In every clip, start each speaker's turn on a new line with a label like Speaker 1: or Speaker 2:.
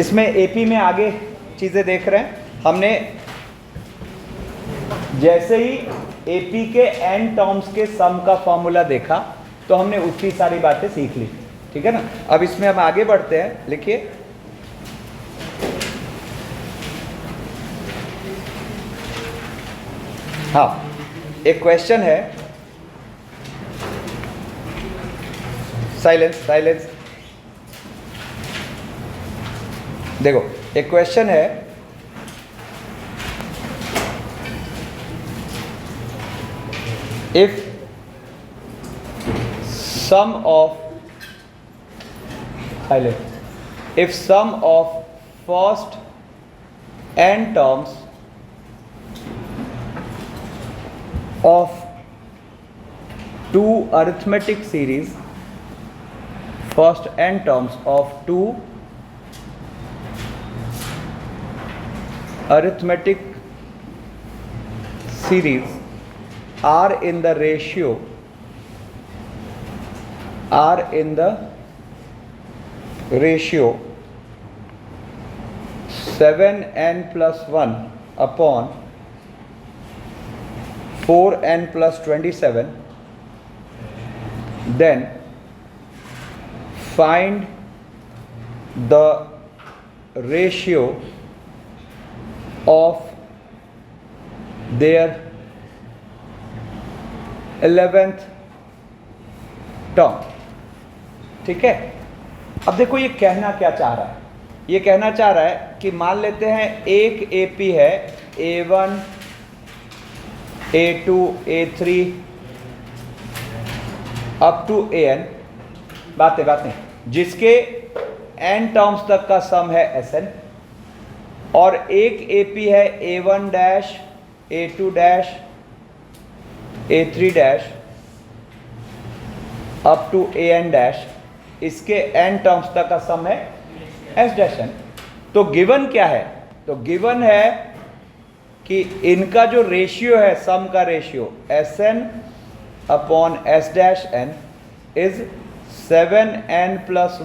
Speaker 1: इसमें एपी में आगे चीज़ें देख रहे हैं। हमने जैसे ही एपी के एन टर्म्स के सम का फॉर्मूला देखा तो हमने उतनी सारी बातें सीख ली, ठीक है ना। अब इसमें हम आगे बढ़ते हैं, लिखिए। हाँ, एक क्वेश्चन है, साइलेंस साइलेंस, देखो एक क्वेश्चन है, if sum of if sum of first n terms of two arithmetic series, first n terms of two arithmetic series are in the ratio 7n plus 1 upon 4n plus 27, then find the ratio of their 11th term. ठीक है, अब देखो ये कहना क्या चाह रहा है। ये कहना चाह रहा है कि मान लेते हैं एक एपी है A1 A2 A3 up to AN, बातें जिसके n टर्म्स तक का सम है Sn, और एक एपी है A1 dash A2 dash A3 dash up to AN dash, इसके n टर्म्स तक का सम है S डैश n। तो गिवन क्या है? तो गिवन है कि इनका जो रेशियो है, सम का ratio Sn upon S dash n is 7n plus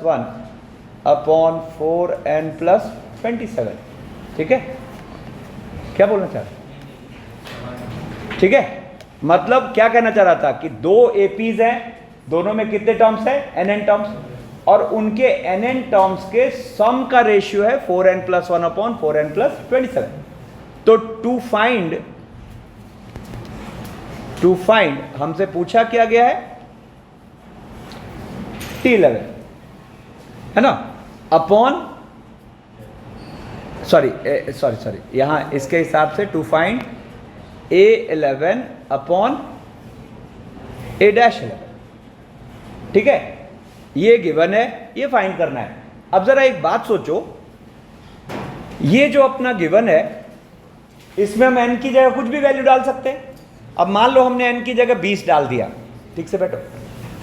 Speaker 1: 1 upon 4n plus 27। ठीक है, क्या बोलना चाह रहे? ठीक है, मतलब क्या कहना चाह रहा था कि दो एपीज हैं, दोनों में कितने टर्म्स हैं? nn टर्म्स, और उनके nn टर्म्स के सम का रेशियो है 4n plus 1 upon 4n plus 27। तो टू फाइंड हमसे पूछा क्या गया है? T11 है ना, अपॉन सॉरी यहां इसके हिसाब से to find A11 upon A dash 11। ठीक है, ये गिवन है, ये फाइंड करना है। अब जरा एक बात सोचो, ये जो अपना गिवन है इसमें हम n की जगह कुछ भी वैल्यू डाल सकते हैं। अब मान लो हमने n की जगह 20 डाल दिया, ठीक से बैठो,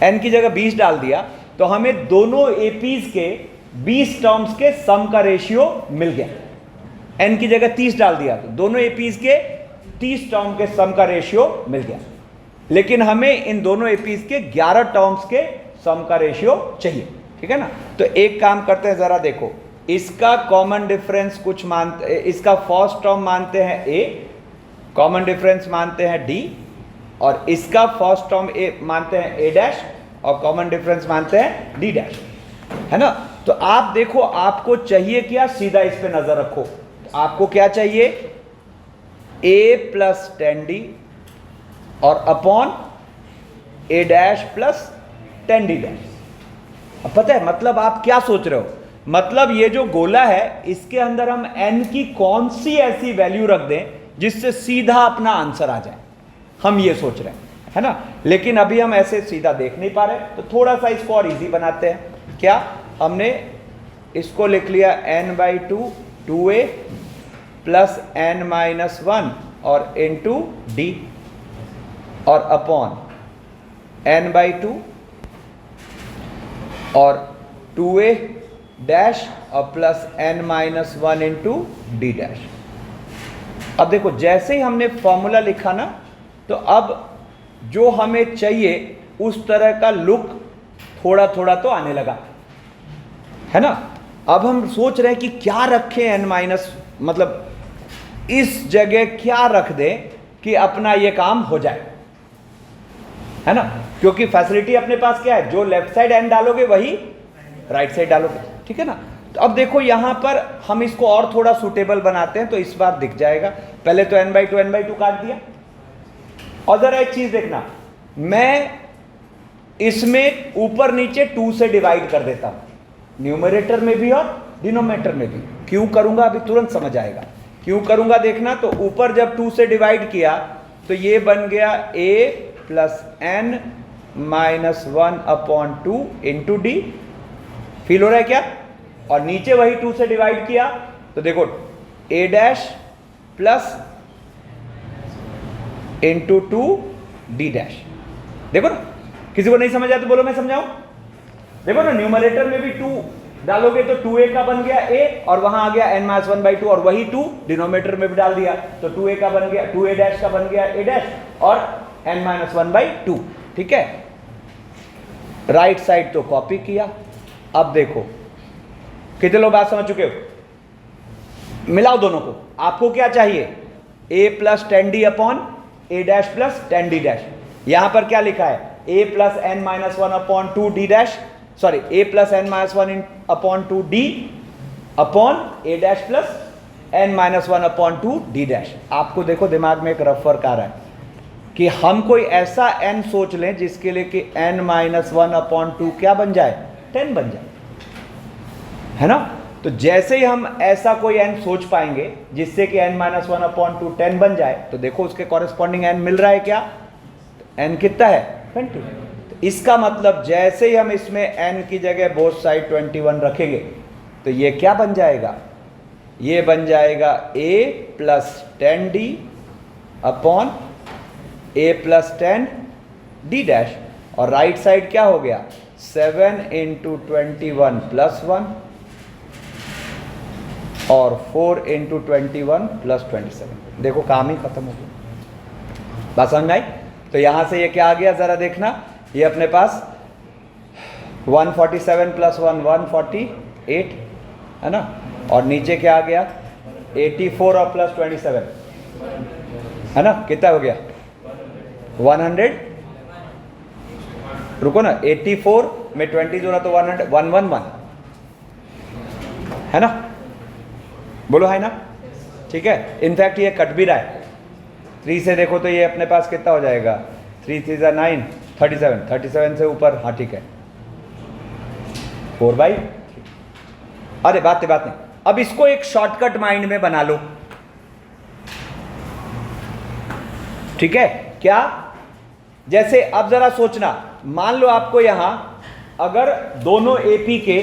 Speaker 1: n की जगह 20 डाल दिया तो हमें दोनों एपीज के 20 टर्म्स के सम का रेशियो मिल गया। n की जगह 30 डाल दिया तो दोनों एपीज के 30 टर्म के सम का रेशियो मिल गया, लेकिन हमें इन दोनों एपीज के 11 टर्म्स के सम का रेशियो चाहिए। ठीक है ना, तो एक काम करते हैं, जरा देखो, इसका कॉमन डिफरेंस कुछ मानते, इसका फर्स्ट टर्म मानते हैं A, कॉमन डिफरेंस मानते हैं D, और इसका फर्स्ट टर्म A मानते हैं A डैश, और कॉमन डिफरेंस मानते हैं D डैश, है ना। तो आप देखो, आपको चाहिए क्या? सीधा इस पे नजर रखो, तो आपको क्या चाहिए? A प्लस 10D और upon A dash plus 10D dash. अब पता है मतलब आप क्या सोच रहे हो? मतलब ये जो गोला है इसके अंदर हम n की कौन सी ऐसी वैल्यू रख दें जिससे सीधा अपना आंसर आ जाए, हम ये सोच रहे हैं, है ना। लेकिन अभी हम ऐसे सीधा देख नहीं पा रहे, तो थोड़ा सा इसको और इजी बनाते हैं। क्या हमने इसको लिख लिया n/2 2a प्लस n-1 और इंटू d, और अपॉन n/2 और 2a डैश और plus n-1 into d dash. अब देखो, जैसे ही हमने फॉर्मूला लिखा ना, तो अब जो हमें चाहिए उस तरह का लुक थोड़ा थोड़ा तो आने लगा। है ना। अब हम सोच रहे हैं कि क्या रखें n माइनस, मतलब इस जगह क्या रख दें कि अपना ये काम हो जाए, है ना, क्योंकि फैसिलिटी अपने पास क्या है, जो लेफ्ट साइड n डालोगे वही राइट साइड डालोगे, ठीक है ना। तो अब देखो यहां पर हम इसको और थोड़ा सूटेबल बनाते हैं, तो इस बार दिख जाएगा। पहले तो n/2 काट दिया, और जरा एक चीज देखना, मैं इसमें ऊपर नीचे 2 से डिवाइड कर देता हूं, न्यूमरेटर में भी और डिनोमिनेटर में भी। क्यों करूंगा अभी तुरंत समझ आएगा, क्यों करूंगा देखना। तो ऊपर जब 2 से डिवाइड किया तो ये बन गया a plus n minus 1/2 into D, feel हो रहा है क्या। और नीचे वही 2 से डिवाइड किया तो देखो a dash plus into 2 d dash. देखो ना, किसी को नहीं समझ आया तो बोलो मैं समझाऊं। देखो ना, न्यूमरेटर में भी 2 डालोगे तो 2a का बन गया a, और वहां आ गया n-1/2, और वही 2 डिनोमिनेटर में भी डाल दिया तो 2a का बन गया, 2a डैश का बन गया a डैश, और n-1/2, ठीक है। राइट साइड तो कॉपी किया। अब देखो कितने लोग बात समझ चुके हो, मिलाओ दोनों को। आपको क्या चाहिए, a plus 10d upon a dash plus 10d dash. यहां पर क्या लिखा है, a plus n-1/2 d dash, sorry a plus n-1/2 d upon a dash plus n-1/2 d dash. आपको देखो दिमाग में एक रफ वर्क आ रहा है कि हम कोई ऐसा n सोच लें जिसके लिए कि n-1/2 क्या बन जाए, 10 बन जाए, है ना। तो जैसे ही हम ऐसा कोई n सोच पाएंगे जिससे कि n-1/2 10 बन जाए, तो देखो उसके कॉरेस्पॉन्डिंग n मिल रहा है क्या, n कितना है 20। इसका मतलब जैसे ही हम इसमें n की जगह बोथ साइड 21 रखेंगे तो ये क्या बन जाएगा, ये बन जाएगा a plus 10d upon a plus 10 d dash, और राइट साइड क्या हो गया 7 इंटू 21 प्लस 1 और 4 इंटू 21 प्लस 27। देखो काम ही खत्म हो गया। बात समझ आई। तो यहां से ये क्या आ गया जरा देखना, ये अपने पास 147 प्लस 1 148 है ना, और नीचे क्या आ गया 84 और प्लस 27 है ना, कितना हो गया 100। रुको ना, 84 में 20 जोड़ा तो 111 है ना, बोलो है ना, ठीक है। इनफैक्ट ये कट भी रहा है 3 से, देखो तो ये अपने पास कितना हो जाएगा 3 3 9 37 से ऊपर, हाँ ठीक है 4/3। अरे बात नहीं, अब इसको एक शॉर्टकट माइंड में बना लो, ठीक है। क्या, जैसे अब जरा सोचना, मान लो आपको यहां अगर दोनों एपी के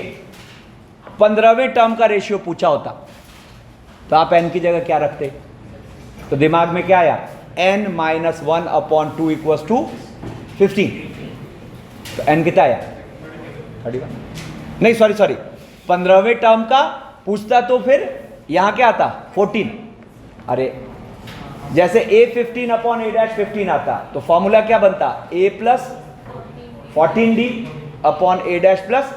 Speaker 1: 15वें टर्म का रेशियो पूछा होता तो आप n की जगह क्या रखते, तो दिमाग में क्या आया n-1/2 इक्वल्स टू 15, तो n कितना आया 31, नहीं सॉरी 15वें टर्म का पूछता तो फिर यहां क्या आता 14। अरे जैसे a15 अपॉन a डैश 15 आता तो फॉर्मूला क्या बनता a plus 14d upon a dash plus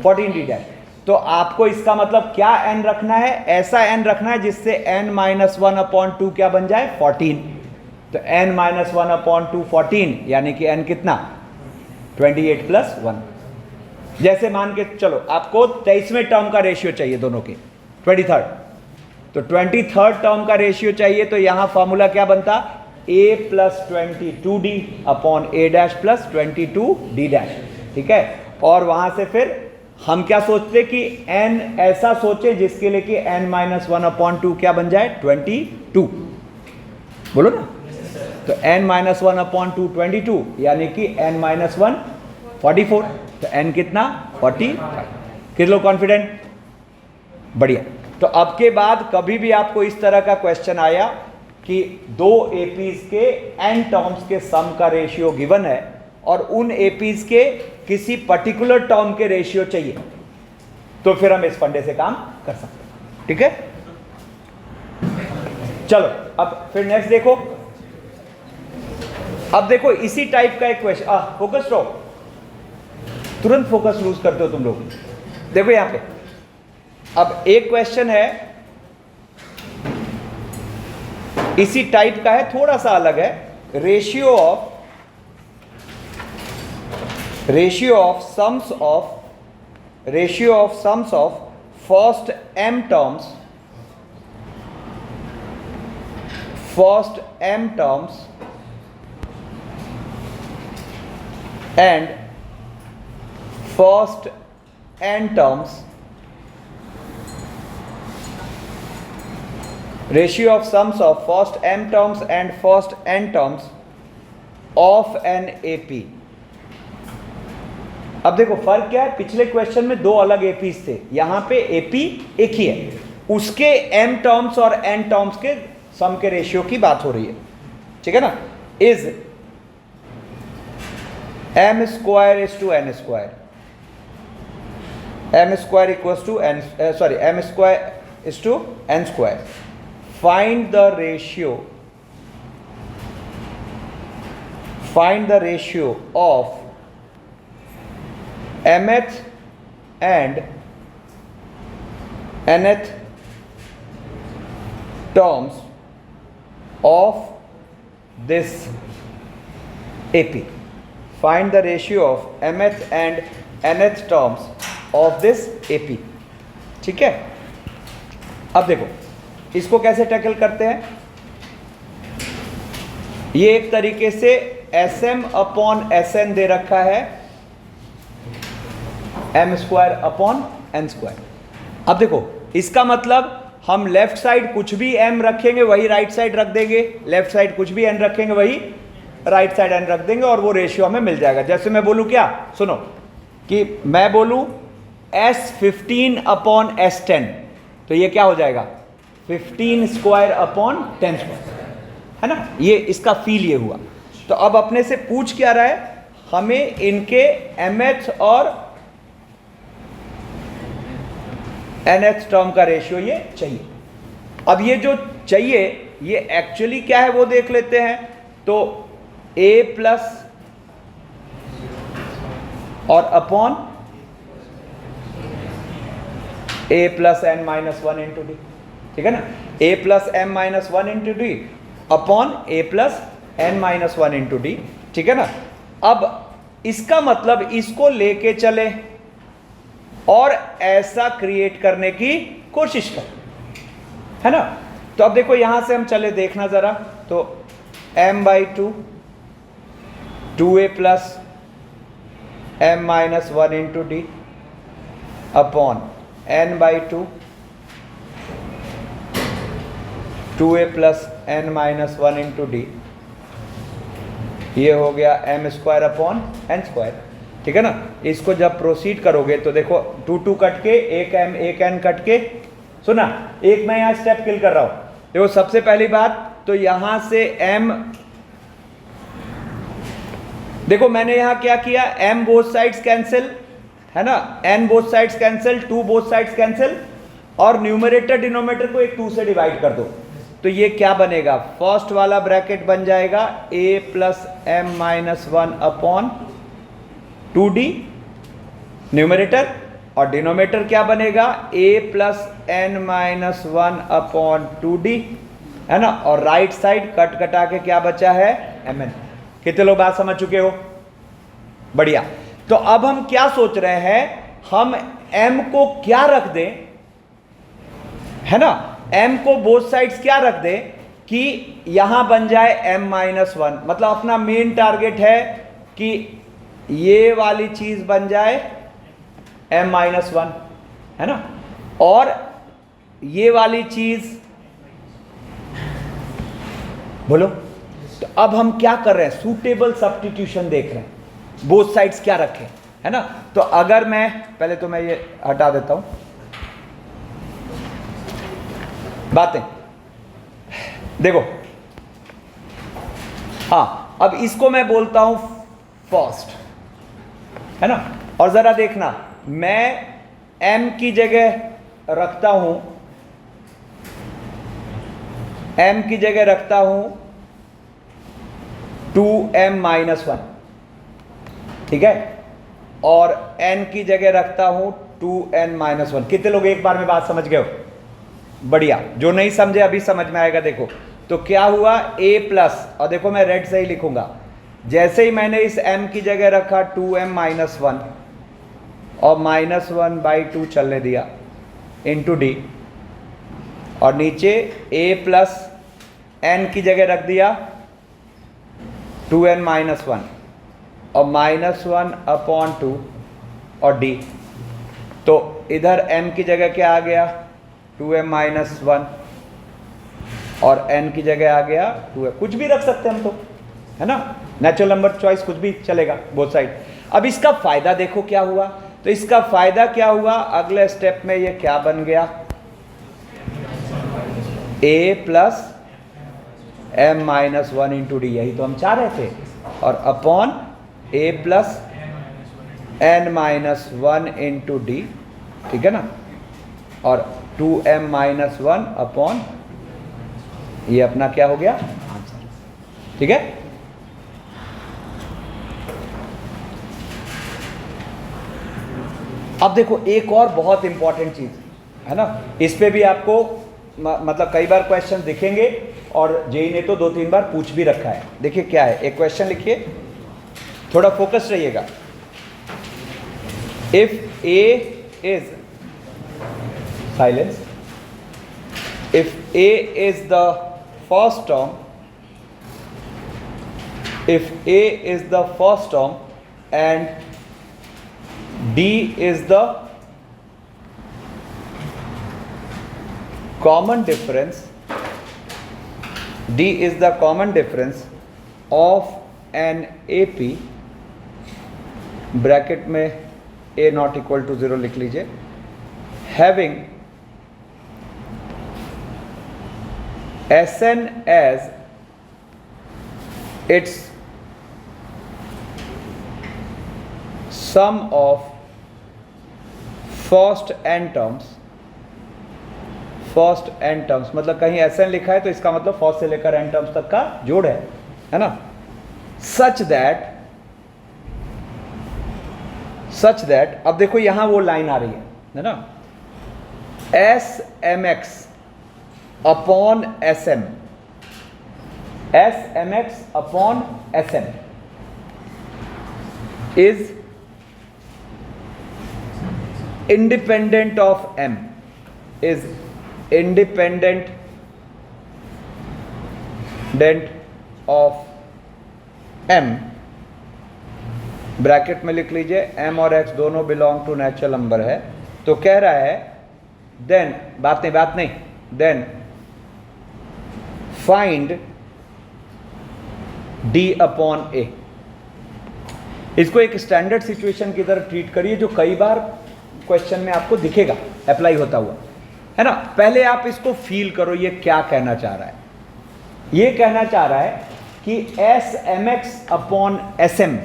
Speaker 1: 14d dash. तो आपको इसका मतलब क्या n रखना है, ऐसा n रखना है जिससे n-1/2 क्या बन जाए 14। तो n-1/2 14 यानी कि n कितना 28 प्लस 1। जैसे मान के चलो आपको 23वें टर्म का रेशियो चाहिए दोनों के 23rd, तो 23rd टर्म का रेशियो चाहिए, तो यहां फॉर्मूला क्या बनता a plus 22d upon a dash plus 22d dash, ठीक है। और वहां से फिर हम क्या सोचते कि n ऐसा सोचे जिसके लिए कि n-1/2 क्या बन जाए 22, बोलो ना। तो n-1/2 22 यानी कि n-1 44, तो n कितना 45। कितने लोग कॉन्फिडेंट, बढ़िया। तो अब के बाद कभी भी आपको इस तरह का क्वेश्चन आया कि दो एपीज के n टर्म्स के सम का रेशियो गिवन है और उन एपीज के किसी पर्टिकुलर टर्म के रेशियो चाहिए, तो फिर हम इस फंडे से काम कर सकते हैं, ठीक है। चलो अब फिर नेक्स्ट देखो। अब देखो इसी टाइप का एक क्वेश्चन, फोकस रहो, तुरंत फोकस लूज करते हो तुम लोग। देखो यहां पे अब एक क्वेश्चन है, इसी टाइप का है, थोड़ा सा अलग है। Ratio of sums of first m terms and first n terms, ratio of sums of first m terms and first n terms of an AP। अब देखो फर्क क्या है, पिछले क्वेश्चन में दो अलग एपीज थे, यहां पे एपी एक ही है, उसके m टर्म्स और n टर्म्स के सम के रेशियो की बात हो रही है, ठीक है ना। Is m square is to n square, m square equals to n, sorry m square is to n square. Find the ratio of mth and nth terms of this AP। Find the ratio of mth and nth terms of this AP। ठीक है, अब देखो इसको कैसे tackle करते हैं। ये एक तरीके से Sm अपॉन Sn दे रखा है, m square upon n square. अब देखो इसका मतलब हम लेफ्ट साइड कुछ भी m रखेंगे वही राइट साइड रख देंगे, लेफ्ट साइड कुछ भी n रखेंगे वही राइट साइड n रख देंगे, और वो रेशियो हमें मिल जाएगा। जैसे मैं बोलूं क्या, सुनो कि मैं बोलूं S15 अपॉन S10, तो ये क्या हो जाएगा 15 स्क्वायर अपॉन 10 स्क्वायर, है ना। ये इसका फील ये हुआ। तो अब अपने से पूछ क्या रहा है, हमें इनके mth और nth टर्म का रेशियो ये चाहिए। अब ये जो चाहिए ये एक्चुअली क्या है वो देख लेते हैं। तो a प्लस और upon a plus n minus 1 into D, ठीक है ना। a plus m minus 1 into D upon a plus n minus 1 into D, ठीक है ना। अब इसका मतलब इसको लेके चले और ऐसा क्रिएट करने की कोशिश करें, है ना। तो अब देखो यहां से हम चले देखना जरा, तो m/2 2a plus m minus 1 into D upon n/2 2a plus n minus 1 into D, ये हो गया m square upon n square, ठीक है ना। इसको जब प्रोसीड करोगे तो देखो 2 कट के एक m एक n कट के, सुना एक मैं यहां स्टेप किल कर रहा हूं। देखो सबसे पहली बात तो यहां से m, देखो मैंने यहां क्या किया, m बोथ साइड्स कैंसिल, है ना, n both sides cancel, 2 both sides cancel, और न्यूमरेटर डिनोमिनेटर को एक 2 से डिवाइड कर दो। तो ये क्या बनेगा, फर्स्ट वाला ब्रैकेट बन जाएगा a plus m minus 1 upon 2d numerator, और डिनोमिनेटर क्या बनेगा a plus n minus 1 upon 2d, है ना। और राइट साइड कट कटा के क्या बचा है mn। कितने लोग बात समझ चुके हो, बढ़िया। तो अब हम क्या सोच रहे हैं, हम m को क्या रख दें, है ना, m को बोथ साइड्स क्या रख दें कि यहां बन जाए m माइनस 1। मतलब अपना मेन टारगेट है कि ये वाली चीज बन जाए m माइनस 1, है ना, और ये वाली चीज, बोलो। तो अब हम क्या कर रहे हैं, सूटेबल सब्स्टिट्यूशन देख रहे हैं, बोथ साइड्स क्या रखें, है ना। तो अगर मैं पहले तो मैं ये हटा देता हूं बातें, देखो हाँ, अब इसको मैं बोलता हूं फर्स्ट, है ना। और जरा देखना, मैं m की जगह रखता हूं, m की जगह रखता हूं 2m माइनस 1, ठीक है, और n की जगह रखता हूं 2n-1। कितने लोग एक बार में बात समझ गए हो? बढ़िया। जो नहीं समझे अभी समझ में आएगा। देखो तो क्या हुआ, a प्लस, और देखो मैं रेड से ही लिखूंगा, जैसे ही मैंने इस m की जगह रखा 2m-1 और -1/2 चलने दिया इंटू डी, और नीचे a प्लस n की जगह रख दिया 2n-1 और -1/2 और d, तो इधर m की जगह क्या आ गया 2m-1 और n की जगह आ गया 2m। कुछ भी रख सकते हैं हम तो, है ना, नेचुरल नंबर चॉइस कुछ भी चलेगा बोथ साइड। अब इसका फायदा देखो क्या हुआ, तो इसका फायदा क्या हुआ, अगले स्टेप में ये क्या बन गया, a plus m-1 into D, यही तो हम चाह रहे थे, और upon a plus n-1 into D, ठीक है ना, और 2m-1 अपॉन, ये अपना क्या हो गया आंसर, ठीक है। अब देखो एक और बहुत इंपॉर्टेंट चीज है ना, इस पे भी आपको मतलब कई बार क्वेश्चन दिखेंगे और जेई ने तो 2-3 बार पूछ भी रखा है। देखिए क्या है, एक क्वेश्चन लिखिए, थोड़ा फोकस रहिएगा। If A is silence, if A is the first term, if A is the first term and D is the common difference, D is the common difference of an AP, bracket में A not equal to 0 लिख लीजिए, having Sn as its sum of first n terms, first n terms, मतलब कहीं Sn लिखा है तो इसका मतलब फर्स्ट से लेकर n टर्म्स तक का जोड़ है ना, सच दैट, अब देखो यहां वो लाइन आ रही है ना, SMX upon SM, SMX upon SM is independent of m, is independent of m, bracket में लिख लीजिए m और x दोनों बिलोंग टू नेचुरल नंबर है, तो कह रहा है देन, बात नहीं, then find d upon a। इसको एक स्टैंडर्ड सिचुएशन की तरह ट्रीट करिए जो कई बार क्वेश्चन में आपको दिखेगा अप्लाई होता हुआ, है ना। पहले आप इसको फील करो, ये क्या कहना चाह रहा है, ये कहना चाह रहा है कि SMX upon SM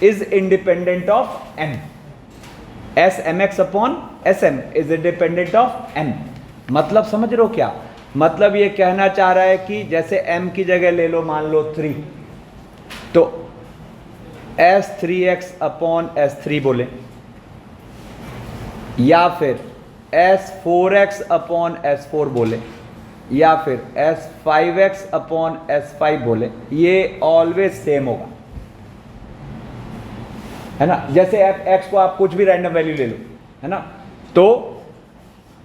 Speaker 1: is independent of M, SMX upon SM is independent of M। मतलब समझ रहे हो क्या, मतलब ये कहना चाह रहा है कि जैसे M की जगह ले लो, मान लो 3, तो S3X अपॉन S3 बोले, या फिर S4X अपॉन S4 बोले, या फिर S5X अपॉन S5 बोले, ये ऑलवेज सेम होगा, है ना। जैसे x को आप कुछ भी रैंडम वैल्यू ले लो, है ना, तो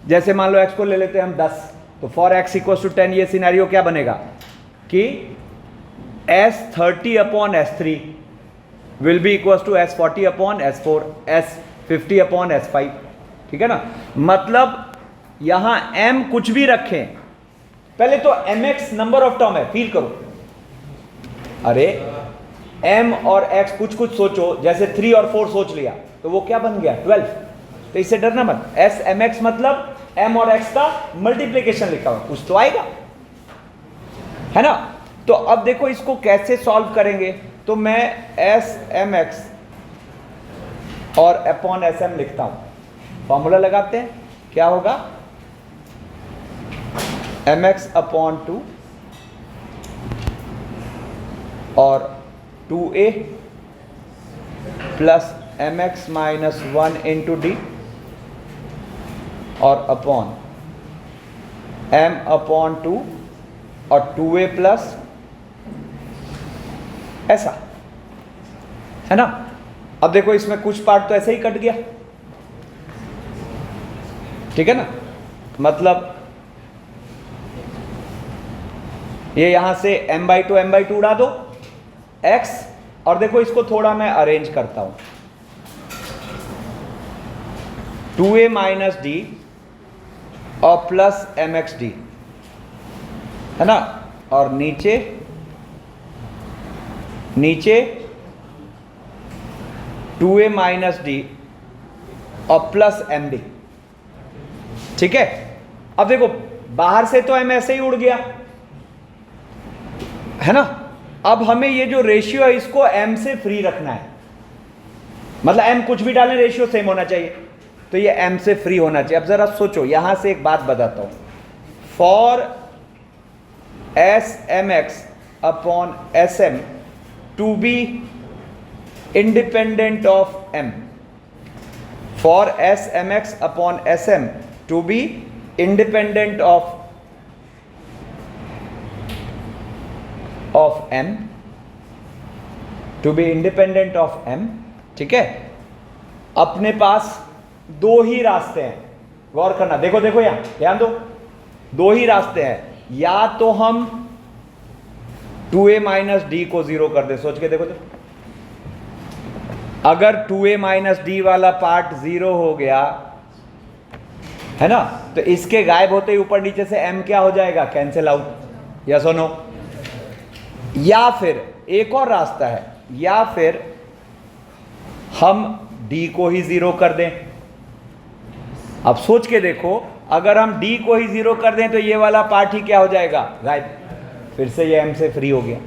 Speaker 1: जैसे मान लो x को ले लेते हैं हम 10, तो फॉर x इक्वल टू 10 ये सिनेरियो क्या बनेगा कि S30 upon S3 will be equal to S40 upon S4, S50 upon S5, ठीक है ना। मतलब यहां m कुछ भी रखें, पहले तो mx नंबर ऑफ टर्म है, फील करो, अरे m और x कुछ सोचो, जैसे 3 और 4 सोच लिया तो वो क्या बन गया 12, तो इससे डरना मत। SMX मतलब m और x का मल्टीप्लीकेशन लिखा हुआ, कुछ तो आएगा, है ना। तो अब देखो इसको कैसे सॉल्व करेंगे, तो मैं SMX और अपॉन SM लिखता हूं, फॉर्मूला लगाते हैं, क्या होगा mx अपॉन 2 और 2a plus mx minus 1 into D और अपॉन m/2 और 2a प्लस ऐसा, है ना। अब देखो इसमें कुछ पार्ट तो ऐसे ही कट गया, ठीक है ना, मतलब ये यहां से m/2 उड़ा दो x, और देखो इसको थोड़ा मैं अरेंज करता हूं, 2a माइनस डी और प्लस mx d, है ना, और नीचे 2a माइनस डी और प्लस md, ठीक है। अब देखो बाहर से तो m ऐसे ही उड़ गया, है ना। अब हमें ये जो रेशियो है इसको m से फ्री रखना है, मतलब m कुछ भी डालें रेशियो सेम होना चाहिए, तो ये m से फ्री होना चाहिए। अब जरा सोचो, यहां से एक बात बताता हूं, for smx upon sm to be independent of m, for smx upon sm to be independent of m, to be independent of m, ठीक है। अपने पास दो ही रास्ते हैं, गौर करना, देखो देखो यहां ध्यान दो, दो ही रास्ते हैं, या तो हम 2a माइनस डी को जीरो कर दे, सोच के देखो तो, अगर 2a माइनस डी वाला पार्ट जीरो हो गया, है ना, तो इसके गायब होते ही ऊपर नीचे से m क्या हो जाएगा, कैंसिल आउट, यस और नो। या फिर एक और रास्ता है, या फिर हम d को ही जीरो कर दें। अब सोच के देखो, अगर हम d को ही जीरो कर दें तो ये वाला पार्ट ही क्या हो जाएगा, गायब, फिर से ये m से फ्री हो गया,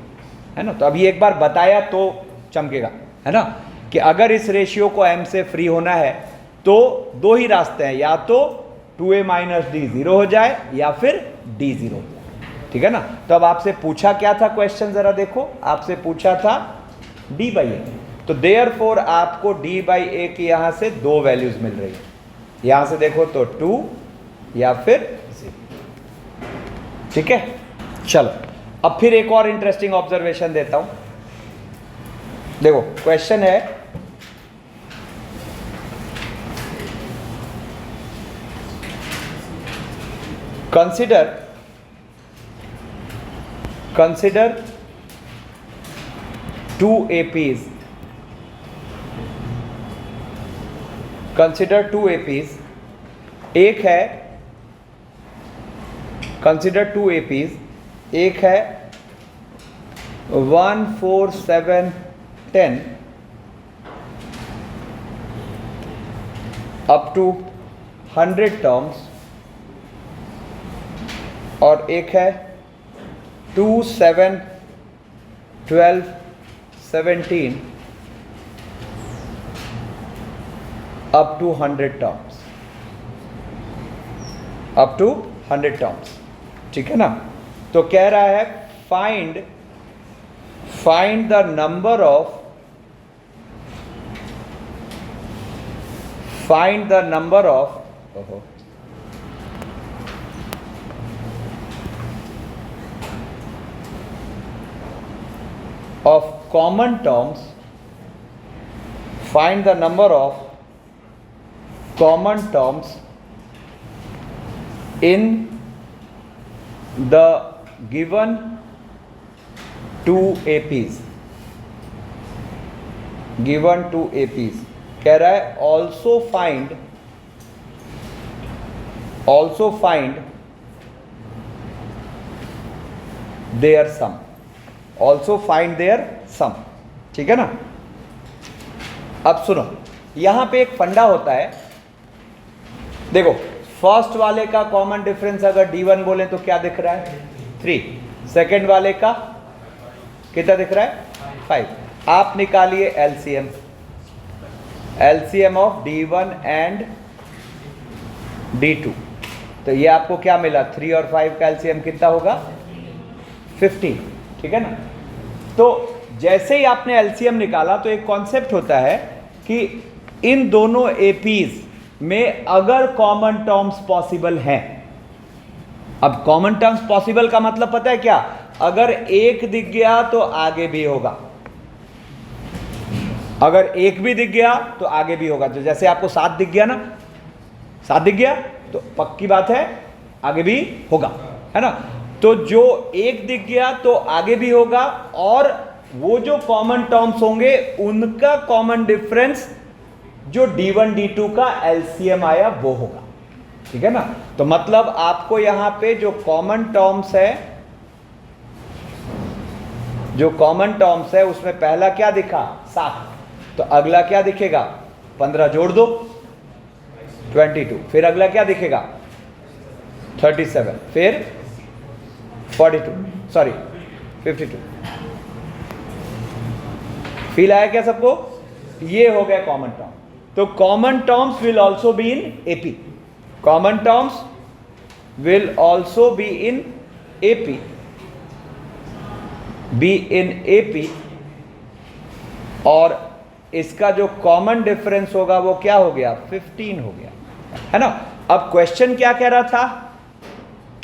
Speaker 1: है ना। तो अभी एक बार बताया तो चमकेगा, है ना, कि अगर इस रेशियो को m से फ्री होना है तो दो ही रास्ते हैं, या तो 2a माइनस डी जीरो हो जाए या फिर d जीरो हो जाए, ठीक है ना। तो अब आपसे पूछा क्या था क्वेश्चन, जरा देखो, आपसे पूछा था d/a, तो देयरफॉर आपको d/a की यहां से दो वैल्यूज मिल रही है, यहां से देखो तो 2 या फिर 0, ठीक है। चलो अब फिर एक और इंटरेस्टिंग ऑब्जर्वेशन देता हूं, देखो क्वेश्चन है, consider two APs, consider two APs, एक है, consider two APs, एक है 1 4 7 10 अप टू 100 टर्म्स, और एक है 2 7 12 17 up to 100 terms, up to 100 terms, ठीक है ना। तो कह रहा है find the number of common terms, find the number of common terms in the given two APs, कह रहा है also find their sum, ठीक है ना। अब सुनो, यहां पे एक फंडा होता है, देखो फर्स्ट वाले का कॉमन डिफरेंस अगर d1 बोले तो क्या दिख रहा है, 3, सेकेंड वाले का कितना दिख रहा है, 5। आप निकालिए LCM of d1 and d2, तो ये आपको क्या मिला, 3 और 5 का एलसीएम कितना होगा, 15, ठीक है ना। तो जैसे ही आपने एलसीएम निकाला तो एक कॉन्सेप्ट होता है कि इन दोनों एपीज में अगर कॉमन टर्म्स पॉसिबल हैं। अब कॉमन टर्म्स पॉसिबल का मतलब पता है क्या? अगर एक दिख गया तो आगे भी होगा, अगर एक भी दिख गया तो आगे भी होगा। तो जैसे आपको 7 दिख गया ना, 7 दिख गया तो पक्की बात है आगे भी होगा, है ना। तो जो एक दिख गया तो आगे भी होगा, और वो जो कॉमन टर्म्स होंगे उनका कॉमन डिफरेंस जो d1 d2 का एलसीएम आया वो होगा, ठीक है ना। तो मतलब आपको यहां पे जो कॉमन टर्म्स है, जो कॉमन टर्म्स है उसमें पहला क्या दिखा? 7, तो अगला क्या दिखेगा? 15 जोड़ दो 22, फिर अगला क्या दिखेगा? 37, फिर 52 फील आया क्या सबको? ये हो गया कॉमन टर्म। तो common terms will also be in AP, common terms will also be in AP, be in AP, और इसका जो कॉमन डिफरेंस होगा वो क्या हो गया? 15 हो गया, है ना। अब क्वेश्चन क्या कह रहा था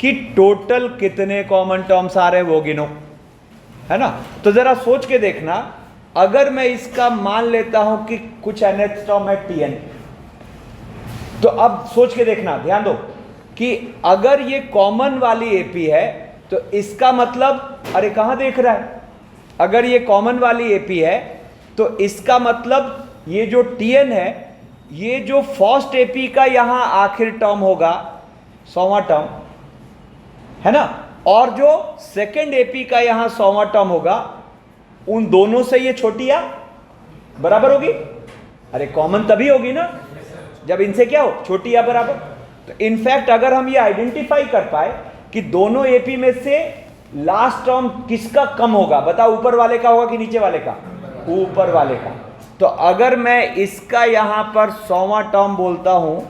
Speaker 1: कि टोटल कितने कॉमन टर्म्स आ रहे हैं वो गिनो, है ना। तो जरा सोच के देखना, अगर मैं इसका मान लेता हूं कि कुछ nth टर्म है tn, तो अब सोच के देखना, ध्यान दो कि अगर ये कॉमन वाली एपी है तो इसका मतलब, अरे कहां देख रहा है, अगर ये कॉमन वाली एपी है तो इसका मतलब ये जो tn है, ये जो फर्स्ट एपी का यहां आखिर टर्म होगा 100वां टर्म, है ना, और जो सेकेंड एपी का यहां 100वां टर्म होगा, उन दोनों से ये छोटी या बराबर होगी? अरे कॉमन तभी होगी ना जब इनसे क्या हो? छोटी या बराबर। तो इनफैक्ट अगर हम ये आइडेंटिफाई कर पाए कि दोनों एपी में से लास्ट टर्म किसका कम होगा, बताओ, ऊपर वाले का होगा कि नीचे वाले का? ऊपर वाले का। तो अगर मैं इसका यहां पर 100वां टर्म बोलता हूं,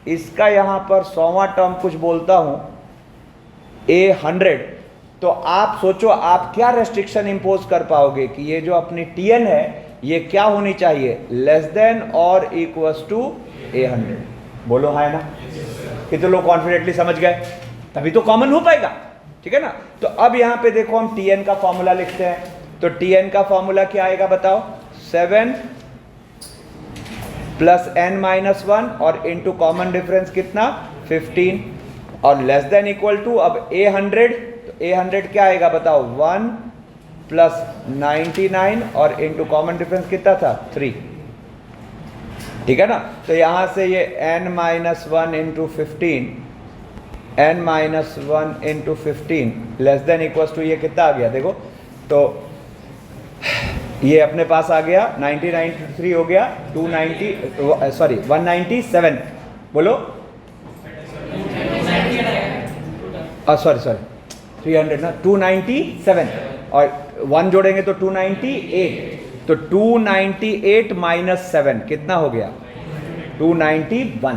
Speaker 1: इसका यहां पर 100वां टर्म कुछ बोलता हूं A100, तो आप सोचो आप क्या रेस्ट्रिक्शन इंपोज कर पाओगे कि ये जो अपनी Tn है ये क्या होनी चाहिए? लेस देन और इक्वल्स टू A100। बोलो हाँ है ना? कितने लोग कॉन्फिडेंटली समझ गए? तभी तो कॉमन हो पाएगा, ठीक है ना। तो अब यहां पे देखो हम Tn का फॉर्मूला लिखते हैं, तो Tn का फॉर्मूला क्या आएगा बताओ? 7 प्लस n-1 और इंटू कॉमन डिफरेंस कितना? 15, और लेस देन इक्वल टू, अब A100, तो A100 क्या आएगा बताओ? 1 प्लस 99 और इंटू कॉमन डिफरेंस कितना था? 3, ठीक है ना। तो यहां से ये n-1 into 15, n-1 into 15 less than equals to ये कितना आ गया देखो, तो ये अपने पास आ गया 1993 हो गया 197, बोलो सॉरी 300 ना, 297, और 1 जोड़ेंगे तो 298, तो 298 माइनस 7 कितना हो गया? 291,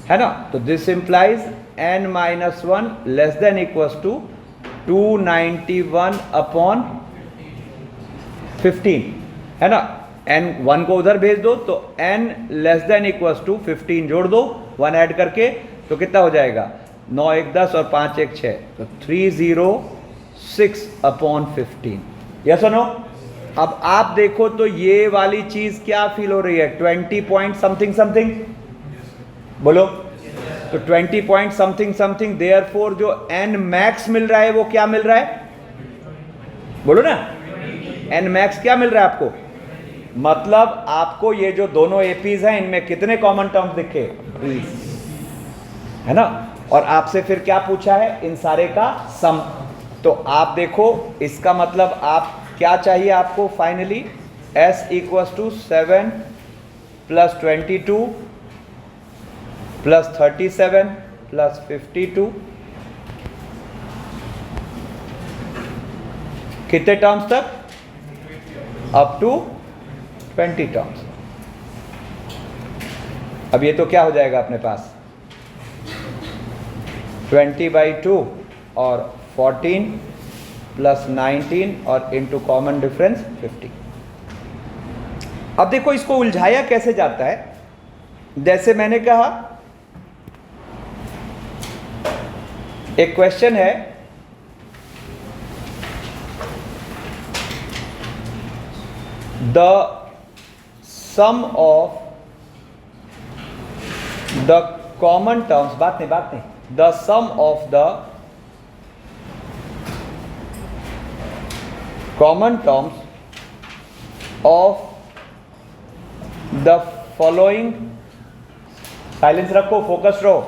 Speaker 1: है ना। तो this implies n-1 less than equals to 291 upon 15, है ना। n1 को उधर भेज दो तो n less than equals to 15 जोड़ दो 1 ऐड करके, तो कितना हो जाएगा? 9 1 10 और 5 1 6, तो 306 अपॉन 15, यस और नो। अब आप देखो तो ये वाली चीज क्या फील हो रही है? 20 पॉइंट समथिंग समथिंग, बोलो। तो 20 पॉइंट समथिंग समथिंग, देयरफॉर जो n मैक्स मिल रहा है वो क्या मिल रहा है? बोलो ना, n मैक्स क्या मिल रहा है आपको? मतलब आपको ये जो दोनों एपीज हैं इनमें कितने कॉमन टर्म्स दिखे? 20, है ना। और आपसे फिर क्या पूछा है? इन सारे का सम। तो आप देखो इसका मतलब आप क्या चाहिए आपको finally? s equals to 7 plus 22 plus 37 plus 52, कितने टर्म्स तक? Up to 20 terms. अब ये तो क्या हो जाएगा अपने पास? 20/2 और 14 प्लस 19 और इंटू कॉमन डिफरेंस 50। अब देखो इसको उलझाया कैसे जाता है जैसे मैंने कहा, एक क्वेश्चन है, the sum of the common terms, बात नहीं, the sum of the common terms of the following, silence रखो, फोकस रहो,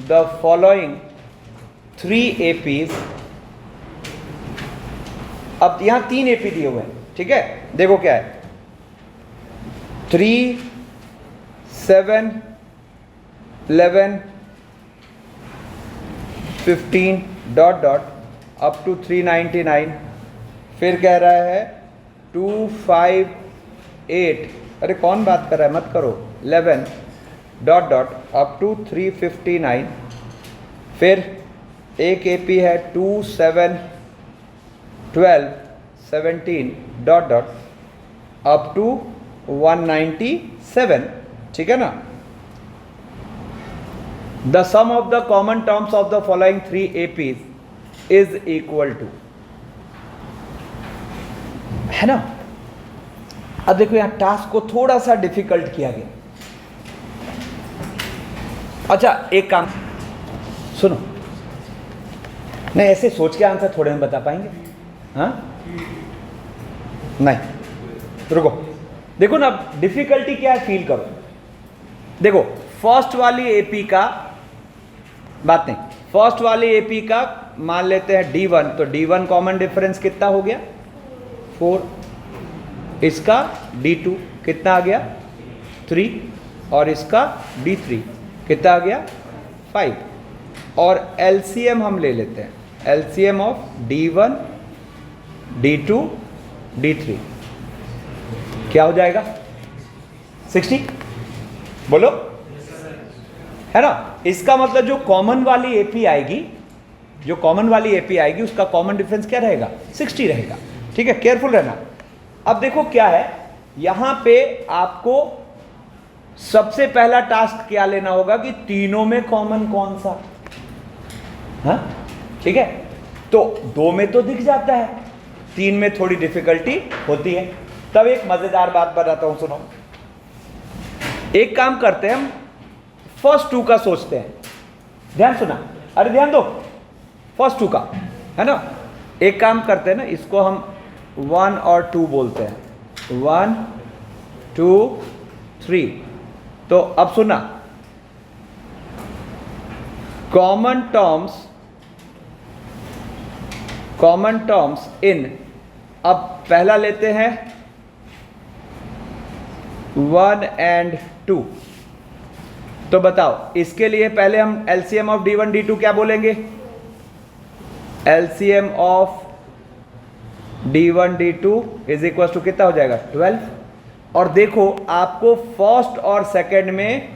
Speaker 1: द फॉलोइंग 3 APs, अब यहां 3 AP दिए हुए हैं, ठीक है, देखो क्या है, 3, 7, 11, 15 डॉट डॉट अप टू 399, फिर कह रहा है 2, 5, 8, अरे कौन बात कर रहा है, मत करो, 11 डॉट डॉट अप टू 359, फिर एक AP है 2, 7, 12, 17 डॉट डॉट अप टू 197, ठीक है ना। The sum of the common terms of the following 3 APs is equal to, है ना। अब देखो यहां टास्क को थोड़ा सा डिफिकल्ट किया गया। अच्छा एक काम सुनो, नहीं ऐसे सोच के आंसर थोड़े में बता पाएंगे, हाँ नहीं, रुको, देखो ना डिफिकल्टी क्या है, फील करो। देखो फर्स्ट वाली AP का बात नहीं, फर्स्ट वाली AP का मान लेते हैं D1, तो D1 कॉमन डिफरेंस कितना हो गया 4, इसका D2 कितना आ गया 3, और इसका D3 कितना आ गया 5, और LCM हम ले लेते हैं, LCM of D1, D2, D3 क्या हो जाएगा 60, बोलो, है ना। इसका मतलब जो कॉमन वाली AP आएगी, जो कॉमन वाली AP आएगी उसका कॉमन डिफरेंस क्या रहेगा 60 रहेगा, ठीक है, केयरफुल रहना। अब देखो क्या है, यहां पे आपको सबसे पहला टास्क क्या लेना होगा कि तीनों में कॉमन कौन सा, हाँ ठीक है, तो 2 में तो दिख जाता है, 3 में थोड़ी डिफिकल्टी होती है। तब एक मजेदार बात बताता हूं, सुनो, एक काम करते हैं, हम फर्स्ट 2 का सोचते हैं, ध्यान सुना, अरे ध्यान दो, फर्स्ट 2 का, है ना। एक काम करते हैं ना, इसको हम 1 और 2 बोलते हैं, 1, 2, 3। तो अब सुना, कॉमन टर्म्स इन, अब पहला लेते हैं 1 and 2, तो बताओ इसके लिए पहले हम LCM ऑफ D1 D2 क्या बोलेंगे, LCM of D1 D2 is equal to कितना हो जाएगा 12, और देखो आपको फर्स्ट और सेकंड में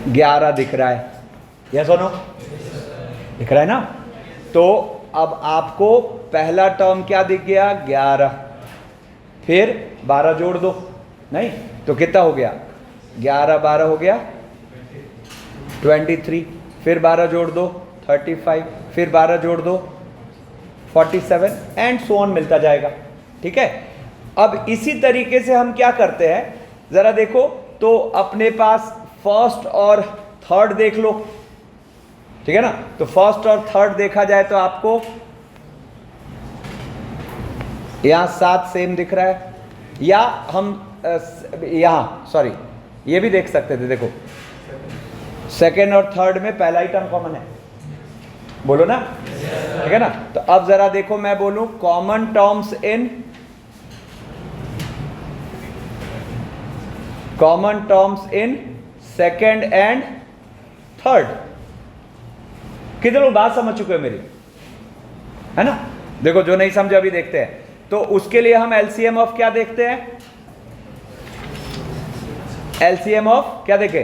Speaker 1: 11 दिख रहा है, यस और नो, दिख रहा है ना। तो अब आपको पहला टर्म क्या दिख गया 11, फिर 12 जोड़ दो, नहीं तो कितना हो गया 11 12 हो गया 23, फिर 12 जोड़ दो 35, फिर 12 जोड़ दो 47 एंड सो ऑन मिलता जाएगा, ठीक है। अब इसी तरीके से हम क्या करते हैं, जरा देखो, तो अपने पास फर्स्ट और थर्ड देख लो, ठीक है ना। तो फर्स्ट और थर्ड देखा जाए तो आपको यहां 7 सेम दिख रहा है, या हम यहां सॉरी ये भी देख सकते थे, देखो सेकेंड और थर्ड में पहला ही टर्म कॉमन है, बोलो ना, ठीक है ना। तो अब जरा देखो, मैं बोलूं common terms in second and third, कितने लोग बात समझ चुके हो मेरी, है ना। देखो जो नहीं समझे अभी देखते हैं, तो उसके लिए हम LCM ऑफ क्या देखते हैं, LCM ऑफ क्या देखे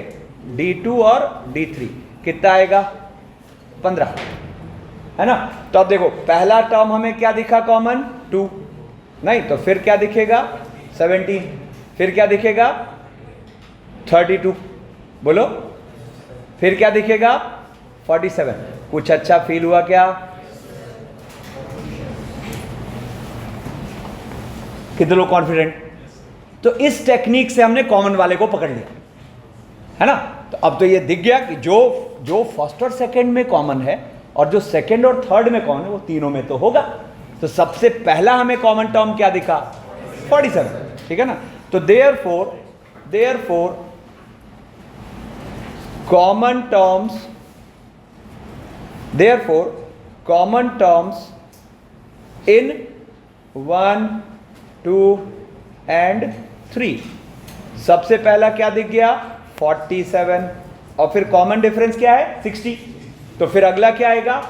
Speaker 1: D2 और D3 कितना आएगा 15, है ना। तो अब देखो पहला टर्म हमें क्या दिखा कॉमन 2, नहीं तो फिर क्या दिखेगा 17, फिर क्या दिखेगा 32, बोलो फिर क्या दिखेगा 47। कुछ अच्छा फील हुआ क्या? कितने लोग कॉन्फिडेंट? तो इस टेक्निक से हमने कॉमन वाले को पकड़ लिया, है ना। तो अब तो ये दिख गया कि जो फर्स्ट और सेकंड में कॉमन है और जो सेकंड और थर्ड में कॉमन है वो तीनों में तो होगा। तो सबसे पहला हमें कॉमन टर्म क्या दिखा? 47, ठीक है ना। तो therefore common terms in 1, 2 and 3, सबसे पहला क्या दिख गया? 47, और फिर कॉमन डिफरेंस क्या है? 60। तो फिर अगला क्या आएगा?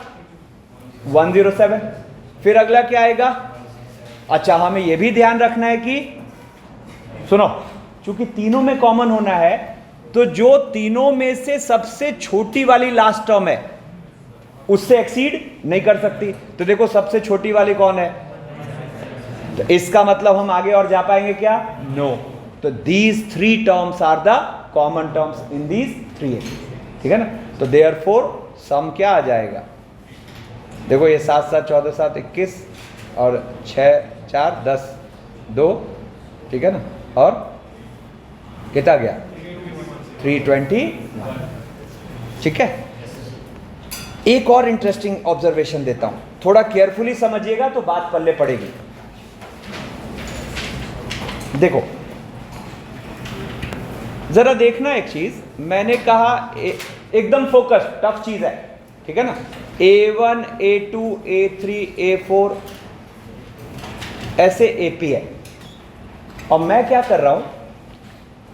Speaker 1: 107। फिर अगला क्या आएगा? अच्छा, हमें यह भी ध्यान रखना है कि सुनो, चूंकि तीनों में कॉमन होना है तो जो तीनों में से सबसे छोटी वाली लास्ट टर्म है उससे एक्सीड नहीं कर सकती। तो देखो सबसे छोटी वाली कौन है? तो इसका मतलब हम आगे और जा पाएंगे क्या? नो। तो these 3 terms are the common terms in these 3, ठीक है ना। तो देयरफॉर सम क्या आ जाएगा? देखो ये 7 7 14 7 21 और 6 4 10 2, ठीक है ना, और कितना गया? 321, ठीक है। एक और इंटरेस्टिंग ऑब्जर्वेशन देता हूं, थोड़ा केयरफुली समझिएगा तो बात पल्ले पड़ेगी। देखो जरा देखना एक चीज, मैंने कहा एकदम फोकस, टफ चीज है, ठीक है ना। A1 A2 A3 A4 ऐसे AP है, और मैं क्या कर रहा हूं,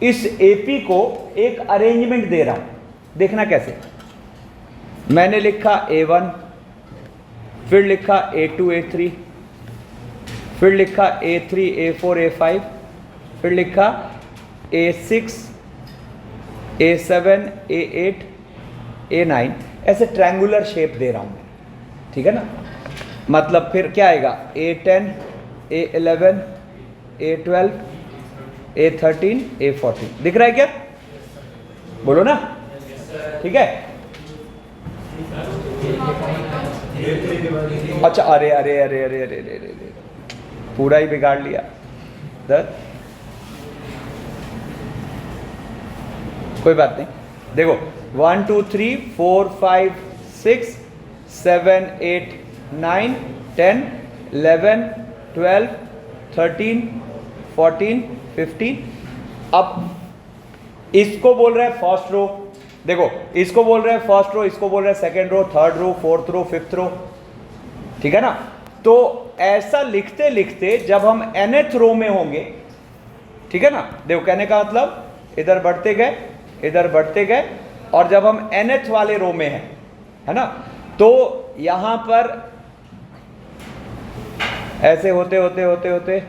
Speaker 1: इस AP को एक अरेंजमेंट दे रहा हूं। देखना कैसे, मैंने लिखा A1, फिर लिखा A2 A3, फिर लिखा A3 A4 A5, फिर लिखा A6 A7 A8 A9, ऐसे ट्रायंगुलर शेप दे रहा हूं मैं, ठीक है ना। मतलब फिर क्या आएगा? A10 A11 A12 A13 A14, दिख रहा है क्या? बोलो ना, ठीक है। अच्छा, अरे अरे अरे अरे अरे अरे अरे, पूरा ही बिगाड़ लिया। कोई बात नहीं, देखो 1 2 3 4 5 6 7 8 9 10 11 12 13 14 15। अब इसको बोल रहा है फर्स्ट रो, देखो इसको बोल रहा है फर्स्ट रो, इसको बोल रहा है second row, third row, fourth row, fifth row, ठीक है ना। तो ऐसा लिखते लिखते जब हम nth रो में होंगे, ठीक है ना, देखो कहने का मतलब इधर बढ़ते गए, इधर बढ़ते गए, और जब हम nth वाले रो में हैं, है ना, तो यहां पर ऐसे होते होते होते होते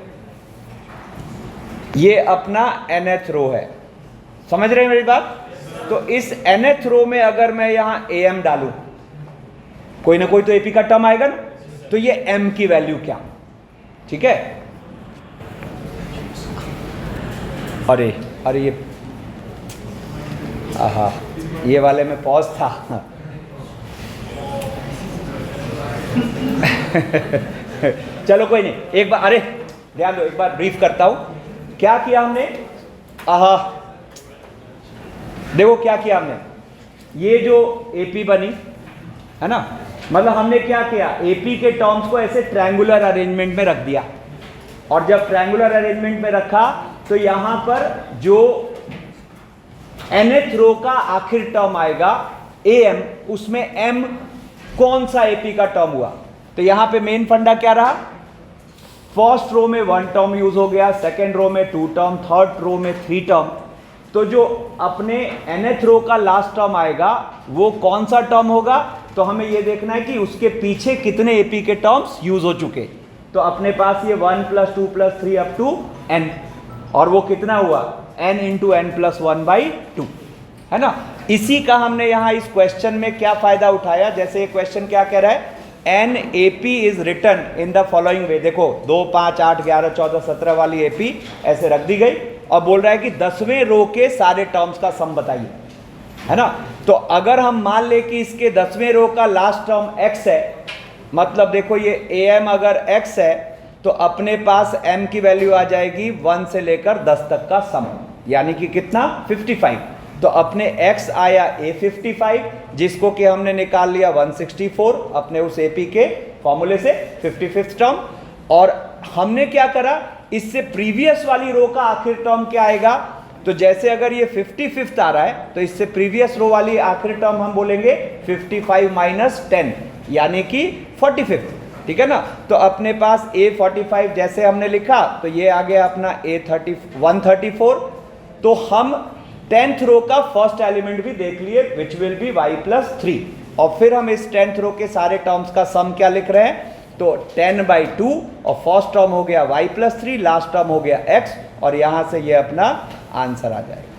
Speaker 1: ये अपना nth रो है। समझ रहे हैं मेरी बात? तो इस nth रो में अगर मैं यहां am डालूं, कोई ना कोई तो AP का टर्म आएगा ना, तो ये m की वैल्यू क्या, ठीक है। अरे अरे ये आहा, ये वाले में पॉज था। चलो कोई नहीं, एक बार, अरे ध्यान दो, एक बार ब्रीफ करता हूं क्या किया हमने। आहा, देखो क्या किया हमने, ये जो AP बनी है ना, मतलब हमने क्या किया, AP के टर्म्स को ऐसे ट्रायंगुलर अरेंजमेंट में रख दिया, और जब ट्रायंगुलर अरेंजमेंट में रखा तो यहां पर जो nth रो का आखिर टर्म आएगा AM, उसमें M कौन सा AP का टर्म हुआ। तो यहां पे मेन फंडा क्या रहा, फर्स्ट रो में 1 टर्म यूज हो गया, सेकेंड रो में 2 टर्म, थर्ड रो में 3 टर्म। तो जो अपने nth रो का लास्ट टर्म आएगा वो कौन सा टर्म होगा, तो हमें ये देखना है कि उसके पीछे कितने AP के टर्म्स यूज हो चुके। तो अपने पास ये 1 + 2 + 3 अप टू n, और वो कितना हुआ, n × n + 1/2, है ना। इसी का हमने यहां इस क्वेश्चन में क्या फायदा उठाया, जैसे ये क्वेश्चन क्या कह रहा है, an AP is written in the following way. देखो 2 5 8 11 14 17 वाली AP ऐसे रख दी गई, और बोल रहा है कि 10वें रो के सारे टर्म्स का सम बताइए, है ना। तो अगर हम मान ले कि इसके 10वें रो का लास्ट टर्म x है, मतलब देखो ये am अगर x है तो अपने पास m की वैल्यू आ जाएगी 1 से लेकर 10 तक का सम, यानी कि कितना 55। तो अपने x आया a55, जिसको कि हमने निकाल लिया 164 अपने उस AP के फॉर्मूले से 55th टर्म। और हमने क्या करा, इससे प्रीवियस वाली रो का आखिरी टर्म क्या आएगा, तो जैसे अगर ये 55th आ रहा है तो इससे प्रीवियस रो वाली आखिरी टर्म हम बोलेंगे 55 माइनस 10 यानी कि 45th, ठीक है ना। तो अपने पास A45 जैसे हमने लिखा तो ये आ गया अपना A134। तो हम 10th रो का फर्स्ट एलिमेंट भी देख लिए विच विल बी y+3, और फिर हम इस 10th रो के सारे टर्म्स का सम क्या लिख रहे हैं, तो 10/2 और फर्स्ट टर्म हो गया y+3, लास्ट टर्म हो गया x, और यहां से ये अपना आंसर आ जाएगा।